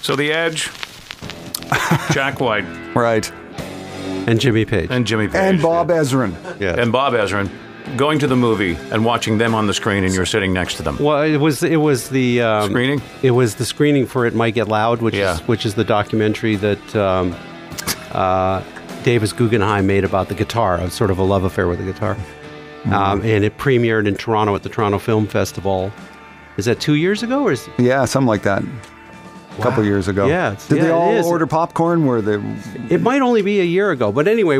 So The Edge, Jack White. Right. And Jimmy Page. And Bob Ezrin. Yeah. And Bob Ezrin. Going to the movie and watching them on the screen, and you're sitting next to them. Well, it was the screening. It was the screening for It Might Get Loud, which is the documentary that Davis Guggenheim made about the guitar, a sort of a love affair with the guitar, and it premiered in Toronto at the Toronto Film Festival. Is that 2 years ago, or Yeah, something like that. A couple years ago. Yeah. Did they all order popcorn? Were they? It might only be a year ago, but anyway,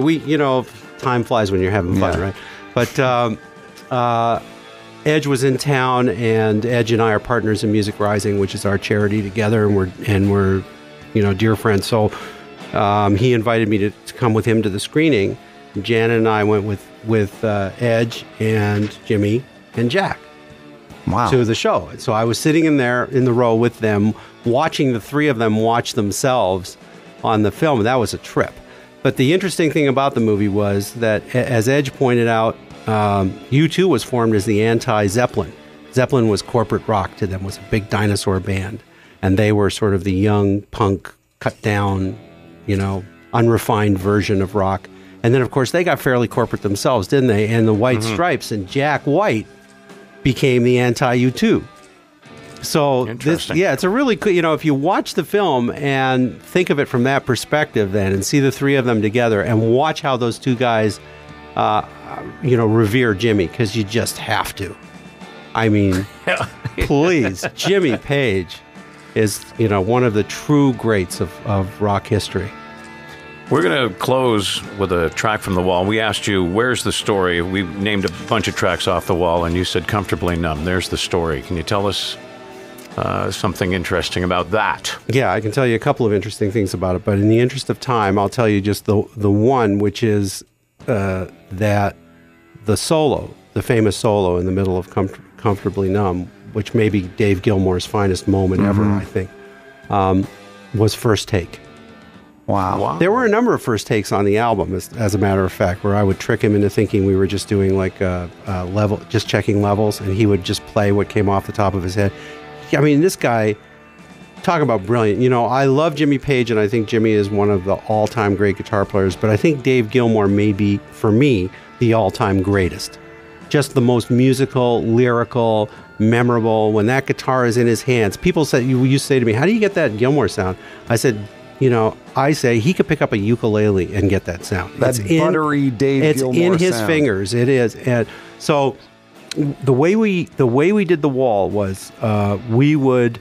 time flies when you're having fun, right? But Edge was in town, and Edge and I are partners in Music Rising, which is our charity together, and we're dear friends. So he invited me to come with him to the screening. Janet and I went with Edge and Jimmy and Jack. Wow. To the show. So I was sitting in there in the row with them, watching the three of them watch themselves on the film. That was a trip. But the interesting thing about the movie was that, as Edge pointed out, U2 was formed as the anti-Zeppelin. Zeppelin was corporate rock to them, was a big dinosaur band. And they were sort of the young punk, cut down, unrefined version of rock. And then, of course, they got fairly corporate themselves, didn't they? And the White Stripes and Jack White became the anti-U2. So, it's a really cool, if you watch the film and think of it from that perspective then, and see the three of them together and watch how those two guys, revere Jimmy, because you just have to. I mean, please, Jimmy Page is, one of the true greats of rock history. We're going to close with a track from the wall. We asked you, where's the story? We named a bunch of tracks off the wall, and you said Comfortably Numb. There's the story. Can you tell us something interesting about that? Yeah, I can tell you a couple of interesting things about it, but in the interest of time, I'll tell you just the one, which is that the solo, the famous solo in the middle of Comfortably Numb, which may be Dave Gilmour's finest moment ever, I think, was first take. Wow. There were a number of first takes on the album, as a matter of fact, where I would trick him into thinking we were just doing like a level, just checking levels, and he would just play what came off the top of his head. I mean, this guy, talk about brilliant. I love Jimmy Page, and I think Jimmy is one of the all-time great guitar players, but I think Dave Gilmour may be, for me, the all-time greatest. Just the most musical, lyrical, memorable. When that guitar is in his hands, people say, you used to say to me, how do you get that Gilmour sound? I said, I say he could pick up a ukulele and get that sound. That buttery Dave Gilmour sound. It's in his fingers. It is. And so the way we did The Wall was we would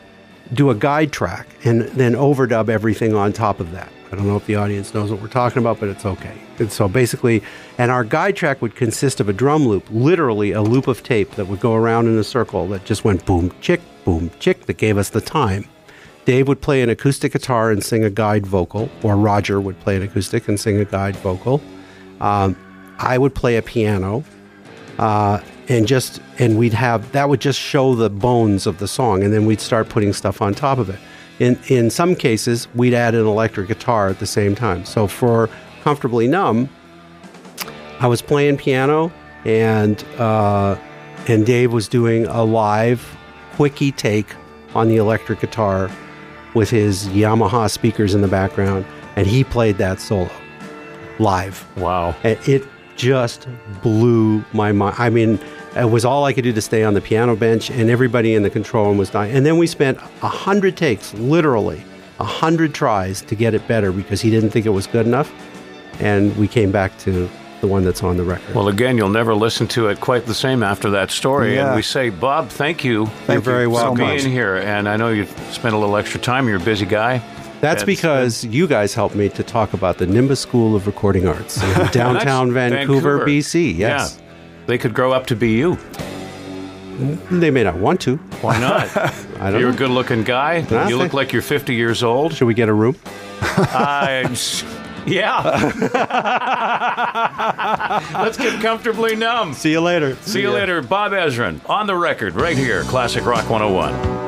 do a guide track and then overdub everything on top of that. I don't know if the audience knows what we're talking about, but it's okay. And so basically, and our guide track would consist of a drum loop, literally a loop of tape that would go around in a circle that just went boom, chick, that gave us the time. Dave would play an acoustic guitar and sing a guide vocal, or Roger would play an acoustic and sing a guide vocal. I would play a piano, and we'd have, that would just show the bones of the song, and then we'd start putting stuff on top of it. In some cases, we'd add an electric guitar at the same time. So for Comfortably Numb, I was playing piano, and Dave was doing a live quickie take on the electric guitar with his Yamaha speakers in the background, and he played that solo live. Wow. And it just blew my mind. I mean, it was all I could do to stay on the piano bench, and everybody in the control room was dying. And then we spent 100 takes, literally 100 tries to get it better because he didn't think it was good enough. And we came back to the one that's on the record. Well, again, you'll never listen to it quite the same after that story. Yeah. And we say, Bob, thank you. You're very welcome for being here. And I know you've spent a little extra time. You're a busy guy. That's because you guys helped me to talk about the Nimbus School of Recording Arts in downtown Vancouver, BC. Yes. Yeah. They could grow up to be you. They may not want to. Why not? I don't You're know. a good-looking guy. You look like you're 50 years old. Should we get a room? Yeah. Let's get Comfortably Numb. See you later. See you later. Bob Ezrin, on the record, right here, Classic Rock 101.